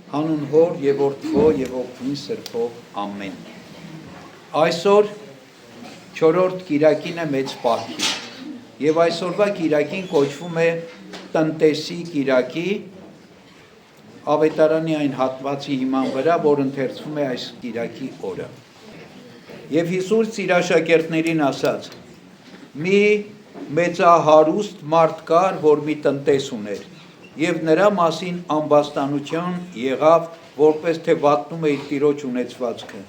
Հանուն Հոր եւ Որդու եւ Ոգին Սրբով ամեն։ Այսօր 4-րդ կիրակին է մեծ պահքի եւ այսօրվա կիրակին կոչվում է տնտեսի կիրակի ավետարանի այն հատվածի հիման վրա, որ ընթերցվում է այս կիրակի օրը։ Եվ Հիսուս իր աշակերտներին ասաց. մի մեծահարուստ մարդ կար, որ մի տնտես ուներ եւ նրա մասին ամբաստանություն եղավ, որպես թե վատնում է իր տիրոջ ունեցվածքը։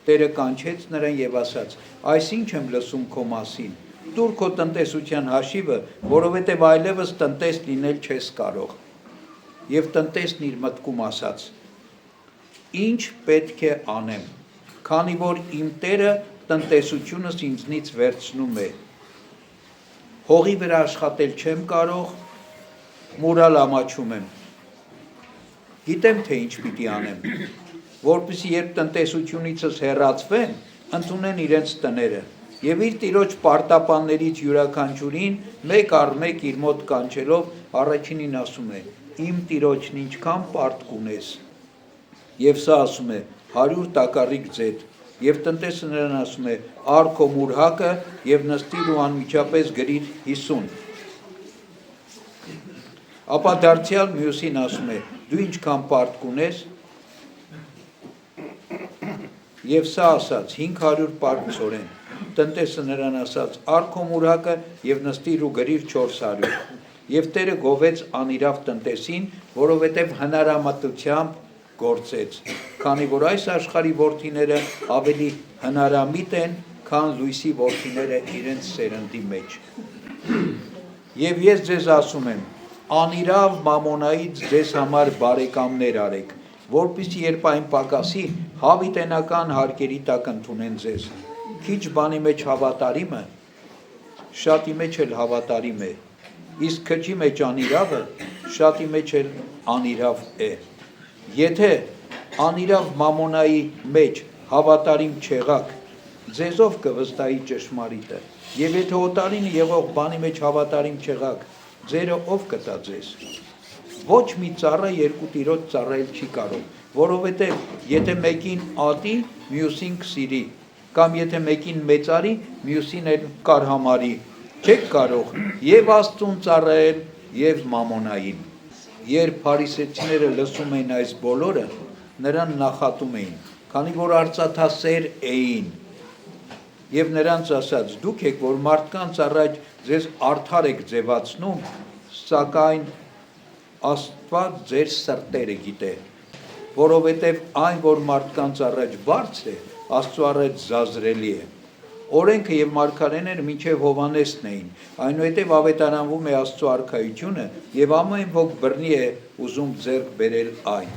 Տերը կանչեց նրան եւ ասաց. այս ինչ եմ լսում քո մասին, դուր քո տնտեսության հաշիվը, որովհետեւ այլևս տնտես լինել չես կարող։ Եվ տնտեսն իր մտքում ասաց. ինչ պետք է անեմ, քանի որ իմ Տերը տնտեսությունս ինձնից վերցնում է։ Հողի վրա աշխատել չեմ կարող, մուրալ ամաչում եմ։ Գիտեմ, թե ինչ պիտի անեմ, որպեսզի երբ տնտեսությունիցս հեռացվեմ, ընդունեն իրենց տները, եւ իր տիրոջ պարտապաններից յուրաքանչյուրին մեկ առ մեկ իր մոտ կանչելով առաջինին ասում է. իմ տիրոջն ինչքան պարտք ունես, եւ սա ասում է 100 տակառիկ ձետ, եւ տնտեսը նրան ասում է առ քո մուրհակը եւ նստիր ու անմիջապես գրիր 50։ Ապա դարձյալ մյուսին ասում է դու ինչքան պարտք ունես, եւ սա ասաց 500 պարկ ցորեն։ Տնտեսը նրան ասաց առ քո մուրհակը եւ նստիր ու գրիր 400։ Եվ Տերը գովեց անիրավ տնտեսին, որովհետեւ հնարամտությամբ գործեց, քանի որ այս աշխարհի որդիները ավելի հնարամիտ են, քան լույսի որդիները իրենց սերնդի մեջ։ Եվ ես ձեզ ասում եմ, անիրավ մամոնայից ձեզ համար բարեկամներ արեք, որպեսզի երբ այն պակասի, հավիտենական հարկերի տակ ընդունեն ձեզ։ Քիչ բանի մեջ հավատարիմը, շատի մեջ էլ հավատարիմ է, իսկ քչի մեջ անիրավը, շատի մեջ էլ անիրավ է։ Եթե անիրավ մամոնայի մեջ հավատարիմ չեղաք, ձեզով կվստահի ճշմարիտը, եւ եթե օտարին եղող բանի մեջ հավատարիմ չեղաք, ձերը ով կտա ձեզ։ Ոչ մի ծառա երկու տիրոջ ծառայել չի կարող, որովհետեւ եթե մեկին ատի, մյուսին կսիրի, կամ եթե մեկին մեծարի, մյուսին էլ կարհամարի, չեք կարող եւ Աստծուն ծառայել եւ մամոնային։ Երբ փարիսեցիները լսում էին այս բոլորը, նրան նախատում էին, քանի որ արծաթասեր էին, եւ նրանց ասաց. դուք եք, որ մարդկանց առաջ ձեզ արդար եք ձևացնում, սակայն Աստված ձեր սրտերը գիտե, որովհետեւ այն, որ մարդկանց առաջ բարձր է, Աստծո առաջ զազրելի է։ Օրենքը եւ մարգարեները մինչեւ Հովանեսն էին, այնուհետեւ ավետարանվում է Աստծո արքայությունը եւ ամեն ոք բռնի է ուզում ձեռք բերել այն։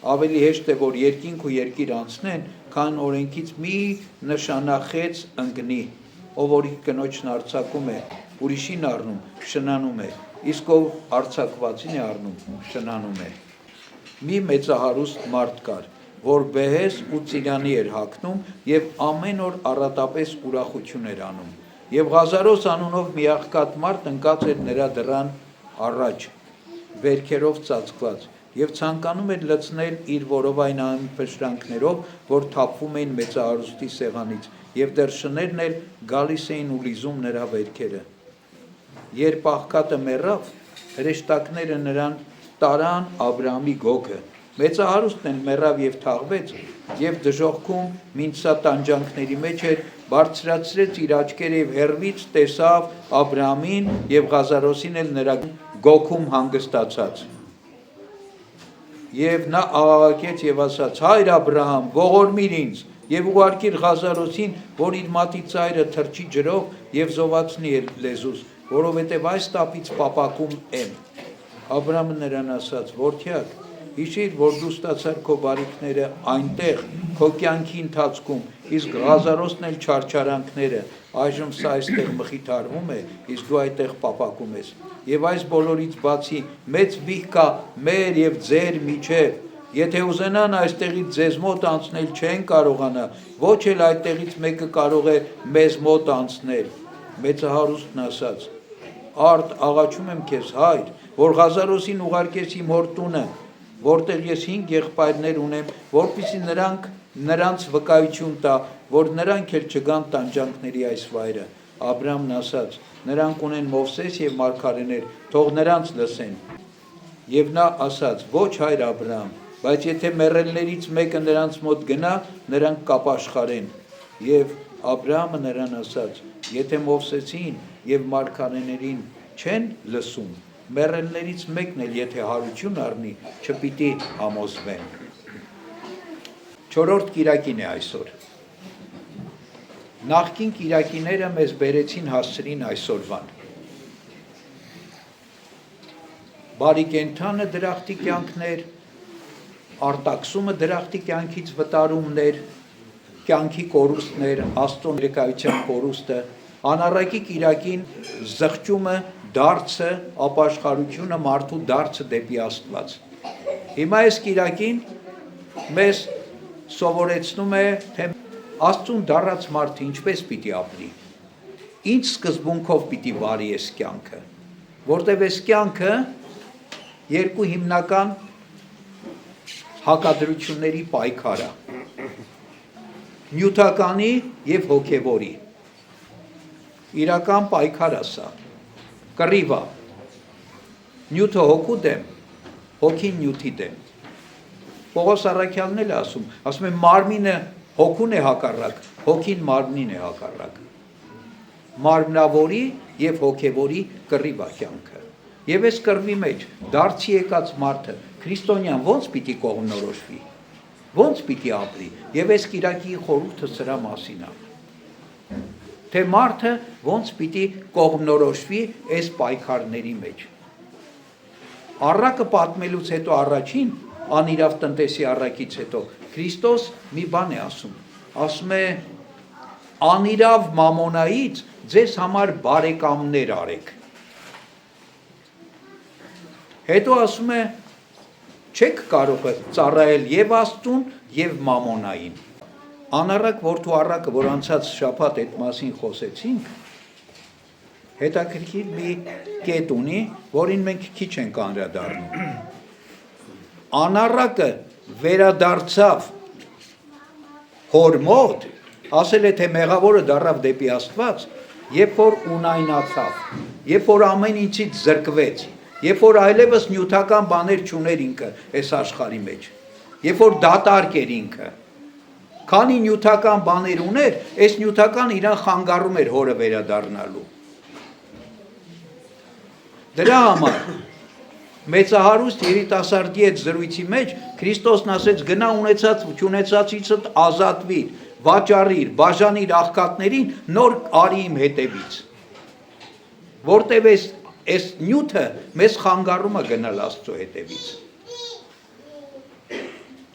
Ավելի հեշտ է, որ երկինք ու երկիր անցնեն, քան օրենքից մի նշանախեց ընկնի, ով որ իր կնոջն արձակում է, ուրիշին առնում, շնանում է, իսկ ով արձակվածին է առնում, շնանում է։ Մի մեծահարուստ մարդ կար, որ բեհես ու ծիրանի էր հագնում եւ ամեն օր առատապես ուրախություն էր անում։ Եվ Ղազարոս անունով մի աղքատ մարդ ընկած էր նրա դռան առաջ, վերքերով ծածկված, եւ ցանկանում էր լցնել իր որովայն անփշրանքներով, որ թափվում էին մեծահարուստի սեղանից, եւ դեռ շներն էլ գալիս էին ու լիզում նրա վերքերը։ Երբ աղքատը մեռավ, հրեշտակները նրան տարան Աբրահամի գոգը։ Մեծահարուստն էլ մեռավ եւ թաղվեց, եւ դժոխքում մինչ սա տանջանքների մեջ էր, բարձրացրեց իր աչքերը եւ հեռվից տեսավ Աբրահամին եւ Ղազարոսին էլ նրա գոգում հանգստացած։ Եվ նա աղաղակեց եւ ասաց. հայր Աբրահամ, ողորմիր ինձ եւ ուղարկիր Ղազարոսին, որ իր մատի ծայրը թրջի ջրով եւ զովացնի լեզուս, որովհետեւ այս տապից պապակում եմ։ Աբրահամը նրան ասաց. որդյակ, հիշիր, որ դու ստացար քո բարիքները այնտեղ, քո կյանքի ընթացքում, իսկ Ղազարոսն էլ չարչարանքները, այժմ սա այստեղ մխիթարվում է, իսկ դու այդտեղ պապակում ես։ Եվ այս բոլորից բացի մեծ վիհ կա մեր եւ ձեր միջեւ, եթե ուզենան այստեղից ձեզ մոտ անցնել չեն կարողանա, ոչ էլ այդտեղից մեկը կարող է մեզ մոտ անցնել։ Մեծահարուստն ասաց. արդ աղաչում եմ քեզ, հայր, որ Ղազարոսին ուղարկես իմ հոր տունը, որտեղ ես 5 եղբայրներ ունեմ, որպեսզի նրանց վկայություն տա, որ նրանք էլ չգան տանջանքների այս վայրը։ Աբրամն ասաց. նրանք ունեն Մովսես եւ մարգարեներ, թող նրանց լսեն։ Եվ նա ասաց. ոչ հայր Աբրամ, բայց եթե մեռելներից մեկը նրանց մոտ գնա, նրանք կապաշխարեն։ Եվ Աբրամը նրան ասաց. եթե Մովսեսին եւ մարգարեներին չեն լսում, մեռելներից մեկն էլ եթե հարություն առնի, չպիտի համոզվեն։ 4-րդ կիրակին է այսօր։ Նախկին կիրակիները մեզ բերեցին հասցրին այսօրվան։ Բարի կենթանը դրախտի կյանքներ, արտաքսումը դրախտի կյանքից վտարումներ, կյանքի կորուստներ, Աստծո ներկայության կորուստը, անառակի կիրակին զղջումը, դարձը, ապաշխարությունը, մարդու դարձը դեպի Աստված։ Հիմա այս կիրակին մեզ սովորեցնում է, թե Աստծուն դառած մարդը ինչպես պիտի ապրի, ինչ սկզբունքով պիտի վարի այս կյանքը, որտեղ այս կյանքը երկու հիմնական հակադրությունների պայքար է, նյութականի եւ հոգեվորի, իրական պայքար է սա, կռիվ է, նյութը հոգու դեմ, հոգին նյութի դեմ։ Պողոս առաքյալն էլ ասում է մարմինը հոգուն է հակառակ, հոգին մարմնին է հակառակ։ Մարմնավորի եւ հոգեվորի կռիվ է կյանքը։ Եվ այս կռվի մեջ դարձի եկած մարդը քրիստոնյան ո՞նց պիտի կողմնորոշվի, ո՞նց պիտի ապրի։ Եվ այս կիրակի խորհուրդը սրա մասին է։ Թե մարդը ո՞նց պիտի կողմնորոշվի այս պայքարների մեջ։ Առակը պատմելուց հետո առաջին անիրավ տնտեսի առակից հետո Քրիստոս մի բան է ասում է անիրավ մամոնայից ձեզ համար բարեկամներ արեք։ Հետո ասում է չեք կարող ծառայել եւ Աստծուն եւ մամոնային։ Անառակ որդու առակը, որ անցած շաբաթ այդ մասին խոսեցինք, հետաքրքիր մի կետ ունի, որին մենք քիչ ենք անդրադառնում։ Անառակը վերադարձավ հոր մոտ, ասել է թե մեղավորը դառավ դեպի Աստված, երբ որ ունայնացավ, երբ որ ամեն ինչից զրկվեց, երբ որ այլևս նյութական բաներ չուներ ինքը այս աշխարհի մեջ, երբ որ դատարկ էր ինքը, քանի նյութական բաներ ուներ, այս նյութական իրան խանգարում էր հորը վերադառնալու։ Դրա համար մեծահարուստ երիտասարդի հետ զրույցի մեջ Քրիստոսն ասեց գնա ունեցած չունեցածիցդ ազատվիր, վաճառիր, բաժանիր աղքատներին, նոր արի իմ հետևից։ Որտև այս նյութը մեզ խանգարում է գնալ Աստծո հետևից։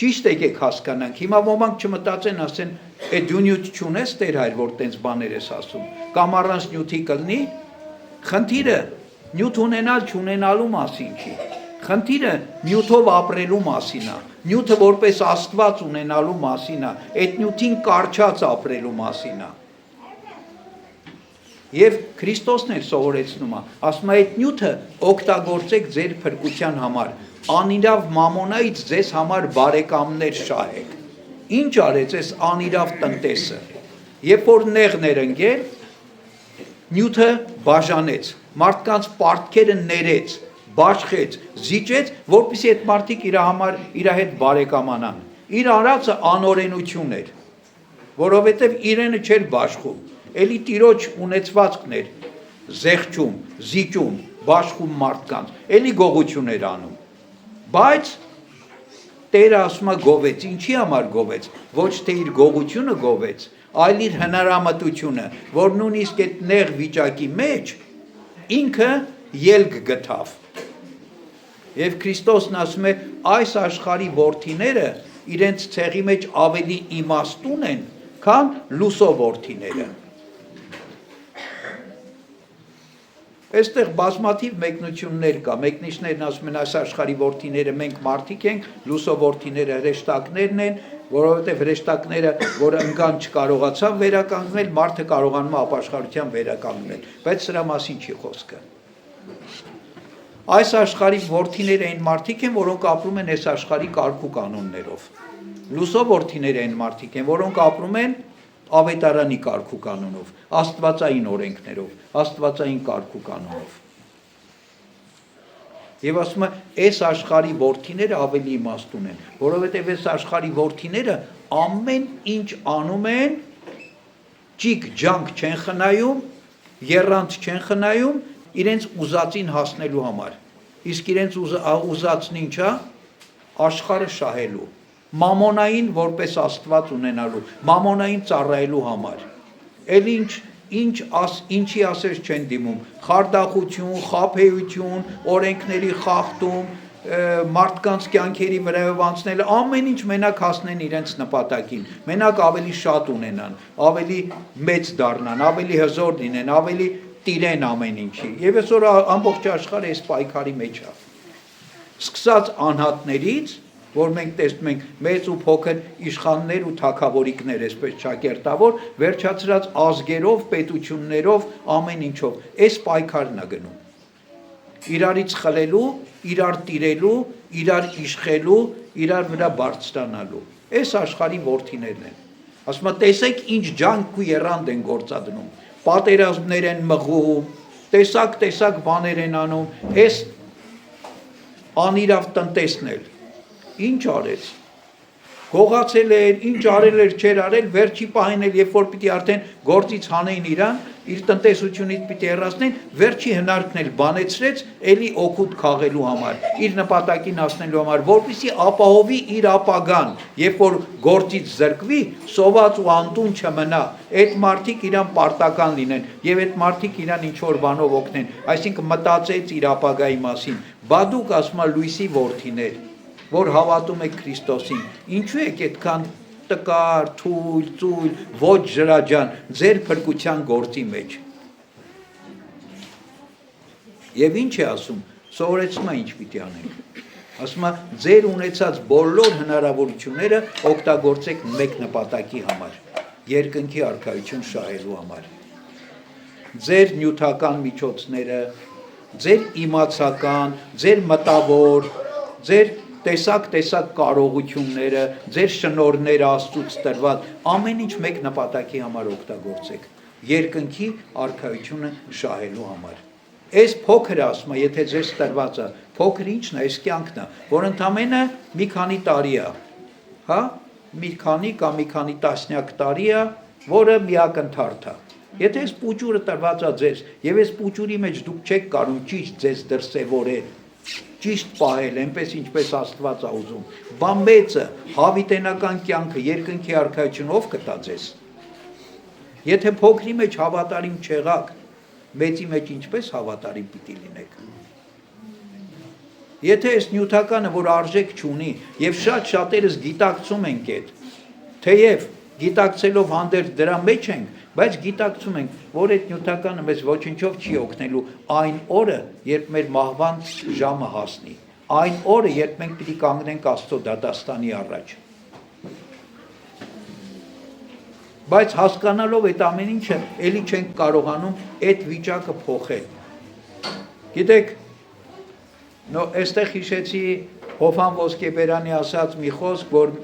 Ճիշտ եկեք հասկանանք, հիմա ոմանք չմտածեն, ասեն, այդ դու նյութ չունես Տեր հայր, որ տենց բաներ ես ասում, կամ առանց նյութի կլինի, խնդիրը նյութ ունենալ չունենալու մասին չի, խնդիրը նյութով ապրելու մասին է, նյութը որպես Աստված ունենալու մասին է, այդ նյութին կարճած ապրելու մասին է։ Եվ Քրիստոսն էլ սովորեցնում է, ասում է այդ նյութը օգտագործեք ձեր փրկության համար, անիրավ մամոնայից ձեզ համար բարեկամներ շահեք։ Ինչ արեց այս անիրավ տնտեսը, երբ որ նեղներ ընկել, նյութը բաժանեց, մարդկանց պարտքերը ներեց, բաշխեց, զիջեց, որպեսզի այդ մարդիկ իր հետ բարեկամանան։ Իր արածը անօրենություն էր, որովհետև իրենը չէր բաշխում, էլի տիրոջ ունեցվածքն էր, զեղչում, զիջում, բաշխում մարդկանց, էլի գողություն էր անում։ Բայց Տերը ասում է գովեց, ինչի համար գովեց, ոչ թե իր գողությունը գովեց, այլ իր հնարամտությունը, որ նույնիսկ այդ նեղ վիճակի մեջ ինքը ելք գտավ։ Եվ Քրիստոսն ասում է այս աշխարհի որդիները իրենց ցեղի մեջ ավելի իմաստուն են, քան լուսո որդիները։ Այստեղ բազմաթիվ մեկնություններ կա, մեկնիչներն ասում են այս աշխարհի որդիները մենք մարդիկ ենք, լուսո որդիները հրեշտակներն են, որովհետև հրեշտակները, որ ընկան չկարողացան վերականգնել, մարդը կարողանում է ապաշխարության վերականգնել, բայց սրա մասին չի խոսքը։ Այս աշխարհի որդիները այն մարդիկ են, որոնք ապրում են այս աշխարհի կարգ ու կանոններով։ Լուսո որդիները այն մարդիկ են, որոնք ապրում են ավետարանի կարգ ու կանոնով, աստվածային օրենքներով, աստվածային կարգ ու կանոնով։ Եվ ասում է, այս աշխարհի որդիները ավելի իմաստուն են, որովհետև այս աշխարհի որդիները ամեն ինչ անում են, ճիգ ջանք չեն խնայում, եռանց չեն խնայում, իրենց ուզածին հասնելու համար։ Իսկ իրենց ուզածն ինչ է, աշխարհը շահելու, մամոնային որպես աստված ունենալու, մամոնային ծառայելու համար։ Էլ ինչի ասես չեն դիմում, խարդախություն, խաբեություն, օրենքների խախտում, մարդկանց կյանքերի վրայով անցնել, ամեն ինչ մենակ հասնեն իրենց նպատակին, մենակ ավելի շատ ունենան, ավելի մեծ դառնան, ավելի հզոր լինեն, ավելի տիրեն ամեն ինչի։ Եվ այսօր ամբողջ աշխարհը այս պայքարի մեջ է։ Սկսած անհատներից, որ մենք տեսնում ենք մեծ ու փոքր իշխաններ ու թագավորիկներ, այսպես ճակերտավոր, վերջացրած ազգերով, պետություններով, ամեն ինչով, այս պայքարն է գնում։ Իրարից խլելու, իրար տիրելու, իրար իշխելու, իրար վրա բարձրանալու։ Այս աշխարհի որդիներն են։ Ասում եմ, տեսեք ինչ ջանք ու եռանդ են գործադրում, պատերազմներ են մղում, տեսակ բաներ են անում, այս անիրավ տնտեսն էլ ինչ արեց, գողացել էր, ինչ արել էր, չեր արել, վերջի պահին էլ, երբ որ պիտի արդեն գործից հանեին իրան, իր տնտեսությունից պիտի հեռացնեն, վերջի հնարքն էլ բանեցրեց, էլի օգուտ քաղելու համար, իր նպատակին հասնելու համար, որպեսզի ապահովի իր ապագան, երբ որ գործից զրկվի, սոված ու անտուն չմնա, այդ մարդիկ իրան պարտական լինեն, եւ այդ մարդիկ իրան ինչ որ բանով օգնեն, այսինքն մտածեց իր ապագայի մասին, բա դուք ասում եք լույսի որդիներ, որ հավատում եք Քրիստոսին, ինչու եք այդքան տկար, թույլ, ծույլ, ոչ ջրաջան, ձեր փրկության գործի մեջ։ Եվ ինչ է ասում, սովորեցնում է ինչ պիտի անենք։ Ասում է, ձեր ունեցած բոլոր հնարավորությունները օգտագործեք մեկ նպատակի համար, երկնքի արքայություն շահելու համար։ Ձեր նյութական միջոցները, ձեր իմացական, ձեր մտավոր, ձեր տեսակ կարողությունները, ձեր շնորհները Աստծուց տրված, ամեն ինչ մեկ նպատակի համար օգտագործեք, երկնքի արքայությունը շահելու համար։ Այս փոքրը ասում է, եթե ձեզ տրված է, փոքր ինչն է, այս կյանքն է, որ ընդամենը մի քանի տարի է, հա, մի քանի տասնյակ տարի է, որը միակնթարթ է։ Եթե այս պուճուրը տրված է ձեզ, եւ այս պուճուրի մեջ դուք չեք կարող ճիշտ ձեզ դրսևորել, ճիշտ պահել, այնպես ինչպես Աստված է ուզում, բա մեծը, հավիտենական կյանքը, երկնքի արքայությունը ով կտա ձեզ։ Եթե փոքրի մեջ հավատարիմ չեղաք, մեծի մեջ ինչպես հավատարիմ պիտի լինեք։ Եթե այս նյութականը, որ արժեք չունի, եւ շատերս գիտակցում ենք այդ, թեև գիտակցելով հանդերձ դրա մեջ ենք, բայց գիտակցում ենք, որ այդ նյութականը մեզ ոչնչով չի օգնելու այն օրը, երբ մեր մահվան ժամը հասնի, այն օրը, երբ մենք պիտի կանգնենք Աստծո դատաստանի առաջ։ Բայց հասկանալով այդ ամեն ինչը, էլի չենք կարողանում այդ վիճակը փոխել։ Գիտեք, այստեղ հիշեցի Հովհան Ոսկեբերյանի ասած մի խոսք, որ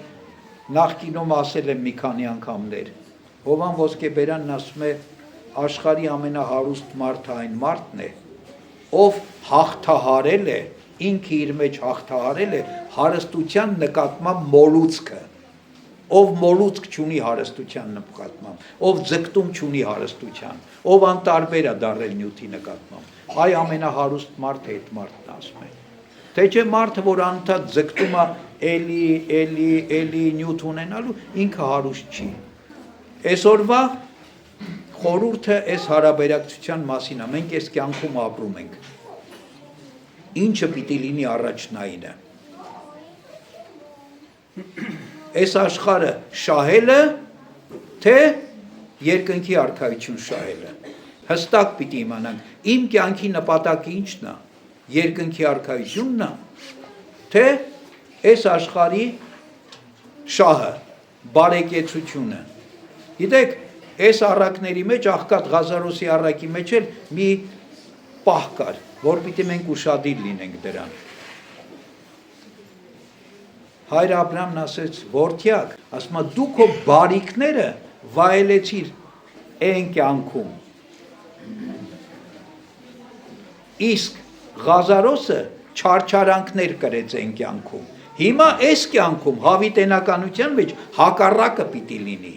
նախկինում ասել եմ մի քանի անգամներ։ Հովհան Ոսկեբերյանն ասում է, աշխարհի ամենահարուստ մարդը այն մարդն է, ով հաղթահարել է, ինքը իր մեջ հաղթահարել է հարստության նկատմամբ մոլուցքը, ով մոլուցք չունի հարստության նկատմամբ, ով ձգտում չունի հարստության, ով անտարբեր է դառել նյութի նկատմամբ, այ ամենահարուստ մարդը այդ մարդն ասում է։ Թե չէ մարդը, որ անընդհատ ձգտում է էլի նյութ ունենալու, ինքը հարուստ չի։ Այսօրվա խորհուրդը այս հարաբերակցության մասին է, մենք այս կյանքում ապրում ենք։ Ինչը պիտի լինի առաջնայինը։ Այս աշխարհը շահելը, թե երկնքի արքայություն շահելը։ Հստակ պիտի իմանանք, իմ կյանքի նպատակը ինչն է, երկնքի արքայությունն է, թե այս աշխարհի շահը, բարեկեցությունը։ Գիտեք, այս առակների մեջ, աղքատ Ղազարոսի առակի մեջ էլ մի պահ կար, որ պիտի մենք ուշադիր լինենք դրան։ Հայր Աբրամն ասեց, որդյակ, ասում է դու քո բարիքները վայելեցիր այն կյանքում։ Իսկ Ղազարոսը չարչարանքներ կրեց այն կյանքում։ Հիմա այս կյանքում հավիտենականության մեջ հակառակը պիտի լինի։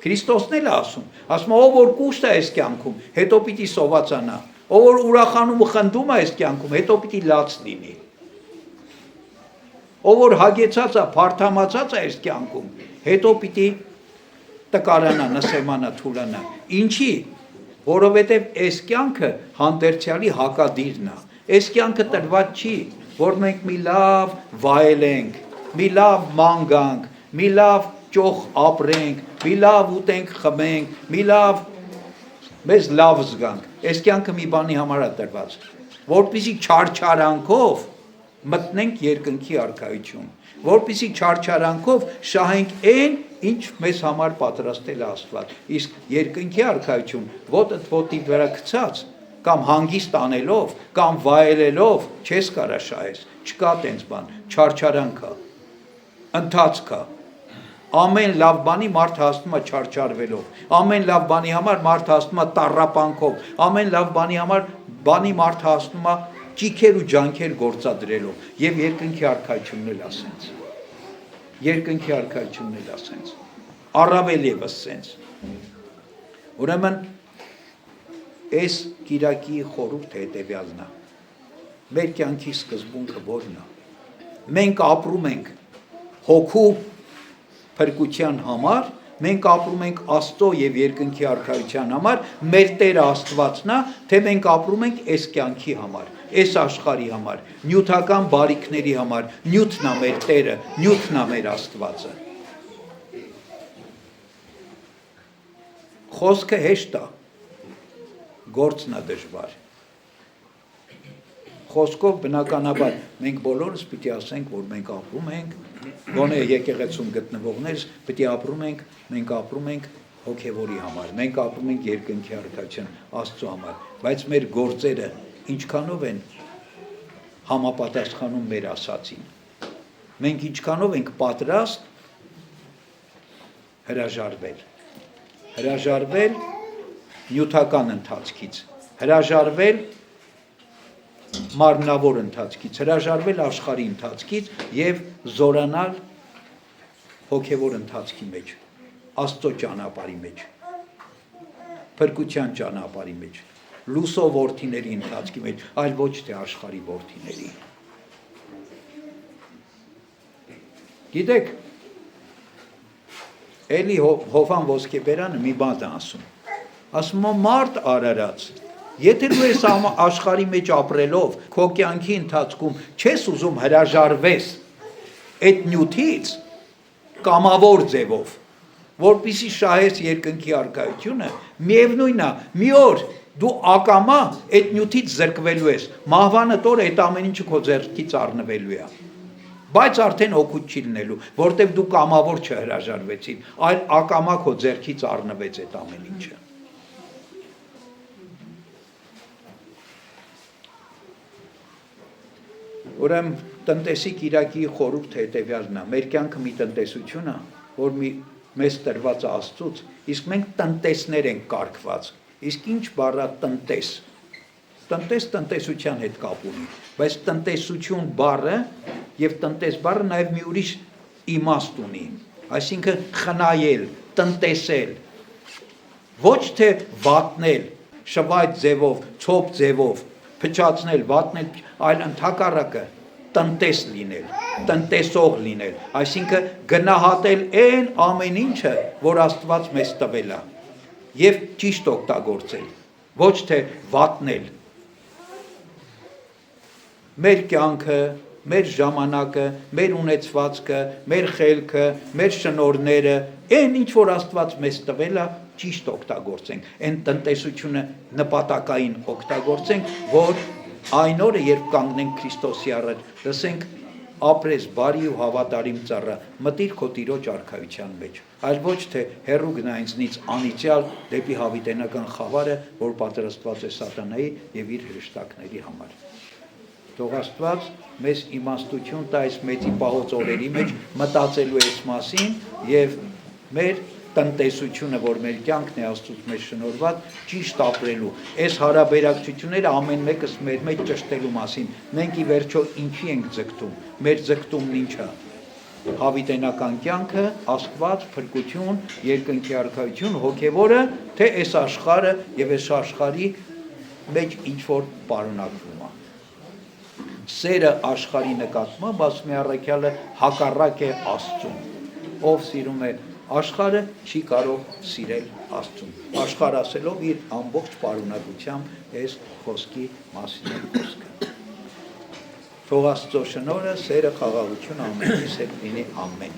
Քրիստոսն էլ ասում ով որ կուշտ է այս կյանքում, հետո պիտի սովածանա, ով որ ուրախանում ու խնդում է այս կյանքում, հետո պիտի լաց լինի։ Ով որ հագեցած է, փարթամացած է այս կյանքում, հետո պիտի տկարանա, նսեմանա, թուլանա։ Ինչի՞, որովհետև այս կյանքը հանդերձյալի հակադիրն է։ Այս կյանքը տրված չի, որ մենք մի լավ վայելենք, մի լավ ման գանք, մի լավ ճոխ ապրենք, մի լավ ուտենք, խմենք, մի լավ մեզ լավ զգանք։ Այս կյանքը մի բանի համար է տրված, որպեսզի չարչարանքով մտնենք երկնքի արքայություն, որպեսզի չարչարանքով շահենք այն, ինչ մեզ համար պատրաստել է Աստված։ Իսկ երկնքի արքայություն ոտդ ոտի վրա գցած կամ հանգիստ անելով, կամ վայելելով չես կարա շահես, չկա տենց բան, չարչարանքա, ընթացքա։ Ամեն լավ բանի մարդ հասնում է չարչարվելով, ամեն լավ բանի համար մարդ հասնում է տառապանքով, ամեն լավ բանի համար մարդ հասնում է ճիքեր ու ջանքեր գործադրելով, եւ երկնքի արքայությունն էլ ասենց։ Երկնքի արքայությունն էլ ասենց։ Առավել եւս սենց։ Ուրեմն այս կիրակի խորհուրդը հետևյալն է։ Մեր կյանքի սկզբունքը որն է։ Մենք ապրում ենք հոգու փրկության համար, մենք ապրում ենք Աստծո եւ երկնքի արքայության համար, մեր Տերը Աստվածն է, թե մենք ապրում ենք այս կյանքի համար, այս աշխարհի համար, նյութական բարիքների համար, նյութն է մեր Տերը, նյութն է մեր Աստվածը։ Խոսքը հեշտ է, գործն է դժվար։ Խոսքով բնականաբար մենք բոլորս պիտի ասենք, որ մենք ապրում ենք, գոնե եկեղեցում գտնվողներս պիտի մենք ապրում ենք հոգևորի համար, մենք ապրում ենք երկնքի արքայության Աստծո համար, բայց մեր գործերը ինչքանով են համապատասխանում մեր ասածին։ Մենք ինչքանով ենք պատրաստ հրաժարվել նյութական ընթացքից, հրաժարվել մարմնավոր ընթացքից, հրաժարվել աշխարհի ընթացքից եւ զորանալ հոգևոր ընթացքի մեջ, Աստծո ճանապարհի մեջ, փրկության ճանապարհի մեջ, լուսո որդիների ընթացքի մեջ, այլ ոչ թե աշխարհի որդիների։ Գիտեք, էլի Հովհան Ոսկեբերանը մի բան է ասում մարդ արարած, եթե դու ես աշխարհի մեջ ապրելով, քո կյանքի ընթացքում չես ուզում հրաժարվես այդ նյութից կամավոր ձևով, որպեսզի շահես երկնքի արքայությունը, միևնույնն է, մի օր դու ակամա այդ նյութից զրկվելու ես, մահվանդ օրը այդ ամեն ինչը քո ձեռքից առնվելու է, բայց արդեն օգուտ չի լինելու, որտեղ դու կամավոր չհրաժարվեցին, այլ ակամա քո ձեռքից առնվեց այդ ամեն ինչը։ Ուրեմն տնտեսի կիրակի խորհուրդը հետևյալն է, մեր կյանքը մի տնտեսություն է, որ մեզ տրված է Աստծուց, իսկ մենք տնտեսներ ենք կարգված, իսկ ինչ բառը տնտես, տնտեսության հետ կապ ունի, բայց տնտեսություն բառը եւ տնտես բառը նաեւ մի ուրիշ իմաստ ունի, այսինքն խնայել, տնտեսել, ոչ թե վատնել, շվայտ ձևով, ցոփ ձևով, փչացնել, վատնել, այլ ընդհակառակը տնտես լինել, տնտեսող լինել, այսինքն գնահատել այն ամեն ինչը, որ Աստված մեզ տվել է, եւ ճիշտ օգտագործել, ոչ թե վատնել։ Մեր կյանքը, մեր ժամանակը, մեր ունեցվածքը, մեր խելքը, մեր շնորհները, այն ինչ որ Աստված մեզ տվել է, ճիշտ օգտագործենք, այն տնտեսությունը նպատակային օգտագործենք, որ այն օրը, երբ կանգնենք Քրիստոսի առաջ, լսենք ապրես բարի ու հավատարիմ ծառա, մտիր քո տիրոջ արքայության մեջ, այլ ոչ թե հեռու գնա ինձնից անիծյալ դեպի հավիտենական խավարը, որ պատրաստված է սատանայի եւ իր հրեշտակների համար։ Թող Աստված մեզ իմաստություն տա այս մեծի պահոց օրերի մեջ մտածելու այս մասին եւ մեր տնտեսությունը, որ մեր կյանքն է Աստծուց մեզ շնորհված, ճիշտ ապրելու։ Այս հարաբերակցությունները ամեն մեկս մեր մեջ ճշտելու մասին։ Մենք ի վերջո ինչի ենք ձգտում։ Մեր ձգտումն ինչ է։ Հավիտենական կյանքը, Աստված, փրկություն, երկնքի արքայություն, հոգևորը, թե այս աշխարհը եւ այս աշխարհի մեջ ինչ որ պարունակվում է։ Սերը աշխարհի նկատմամբ ասում է առաքյալը հակառակ է Աստծուն։ Ով սիրում է աշխարհը չի կարող սիրել Աստծուն։ Աշխարհ ասելով իր ամբողջ պարունակությամբ այս խոսքի մասին է խոսքը։ Թող Աստծո շնորհը, սերը, խաղաղությունը ամենից հետ լինի ամեն։